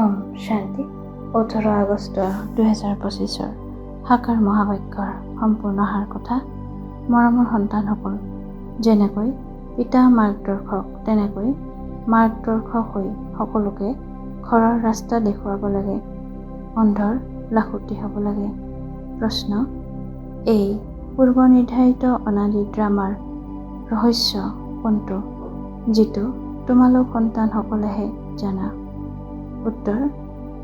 ওম শান্তি 18 আগষ্ট 2025 সাকাৰ মহাবাক্যৰ সম্পূৰ্ণ সাৰ কথা। মৰমৰ সন্তানসকল, যেনেকৈ পিতা মাৰ্গদৰ্শক তেনেকৈ মাৰ্গদৰ্শক হৈ সকলোকে ঘৰৰ ৰাস্তা দেখুৱাব লাগে, অন্ধৰ লাখুটি হ'ব লাগে। প্ৰশ্ন: এই পূৰ্ব নিৰ্ধাৰিত অনাদি ড্ৰামাৰ ৰহস্য কোনটো, যিটো তোমালোক সন্তানসকলেহে জানা? উত্তৰ: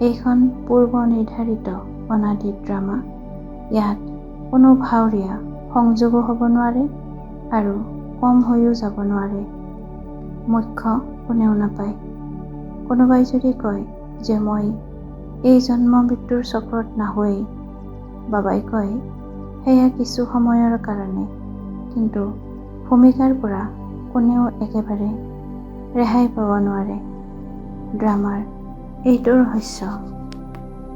এইখন পূৰ্ব নিৰ্ধাৰিত অনাদি ড্ৰামা। ইয়াত কোনো ভাৱৰীয়া সংযোগো হ'ব নোৱাৰে আৰু কম হৈও যাব নোৱাৰে। মুখ্য কোনেও নাপায়। কোনোবাই যদি কয় যে মই এই জন্ম মৃত্যুৰ চক্ৰত নাহোৱেই, বাবাই কয় সেয়া কিছু সময়ৰ কাৰণে, কিন্তু ভূমিকাৰ পৰা কোনেও একেবাৰে ৰেহাই পাব নোৱাৰে। ড্ৰামাৰ এইটো ৰহস্য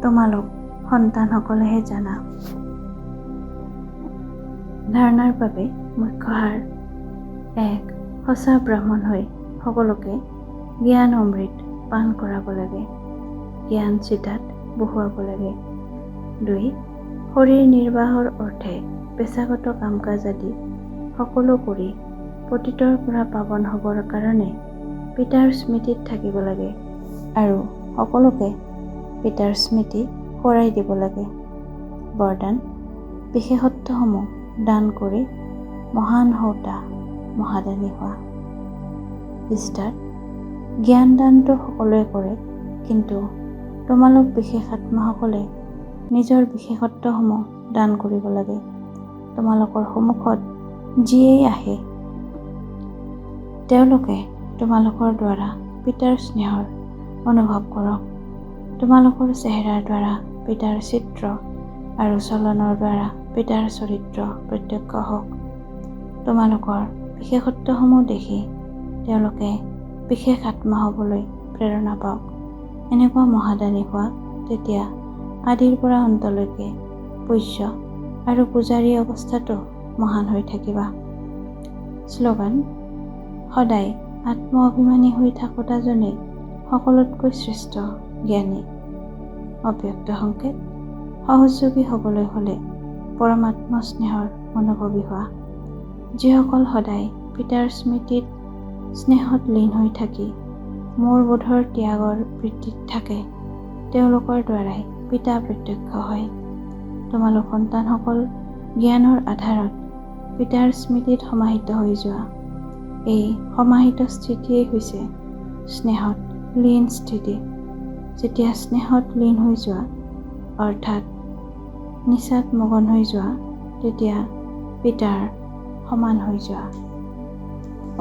তোমালোক সন্তানসকলেহে জানা। ধাৰণাৰ বাবে মুখ্য সাৰ: 1. সঁচা ব্ৰাহ্মণ হৈ সকলোকে জ্ঞান অমৃত পান কৰাব লাগে, জ্ঞান চিতাত বহুৱাব লাগে। 2. শৰীৰ নিৰ্বাহৰ অৰ্থে পেছাগত কাম কাজ আদি সকলো কৰি পতিতৰ পৰা পাৱন হ'বৰ কাৰণে পিতাৰ স্মৃতিত থাকিব লাগে আৰু সকলোকে পিতাৰ স্মৃতি সোঁৱৰাই দিব লাগে। বৰদান: বিশেষত্বসমূহ দান কৰি মহান হওঁতা মহাদানী হোৱা। বিস্তাৰ: জ্ঞান দানটো সকলোৱে কৰে, কিন্তু তোমালোক বিশেষ আত্মাসকলে নিজৰ বিশেষত্বসমূহ দান কৰিব লাগে। তোমালোকৰ সন্মুখত যিয়েই আহে তেওঁলোকে তোমালোকৰ দ্বাৰা পিতাৰ স্নেহৰ অনুভৱ কৰক। তোমালোকৰ চেহেৰাৰ দ্বাৰা পিতাৰ চিত্ৰ আৰু চলনৰ দ্বাৰা পিতাৰ চৰিত্ৰ প্ৰত্যক্ষ হওক। তোমালোকৰ বিশেষত্বসমূহ দেখি তেওঁলোকে বিশেষ আত্মা হ'বলৈ প্ৰেৰণা পাওক। এনেকুৱা মহাদানী হোৱা, তেতিয়া আদিৰ পৰা অন্তলৈকে পূজ্য আৰু পূজাৰী অৱস্থাতো মহান হৈ থাকিবা। শ্লোগান: সদায় আত্ম অভিমানী হৈ থাকোঁতাজনেই সকলোতকৈ শ্ৰেষ্ঠ জ্ঞানী। অব্যক্ত সংকেত: সহযোগী হ'বলৈ হ'লে পৰমাত্ম স্নেহৰ অনুভৱী হোৱা। যিসকল সদায় পিতাৰ স্মৃতিত স্নেহত লীন হৈ থাকি মোৰ বোধৰ ত্যাগৰ বৃত্তিত থাকে, তেওঁলোকৰ দ্বাৰাই পিতা প্ৰত্যক্ষ হয়। তোমালোক সন্তানসকল জ্ঞানৰ আধাৰত পিতাৰ স্মৃতিত সমাহিত হৈ যোৱা। এই সমাহিত স্থিতিয়েই হৈছে স্নেহত লীন স্থিতি। যেতিয়া স্নেহত লীন হৈ যোৱা, অৰ্থাৎ নিচাত মগন হৈ যোৱা, তেতিয়া পিতাৰ সমান হৈ যোৱা।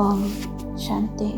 ওম শান্তি।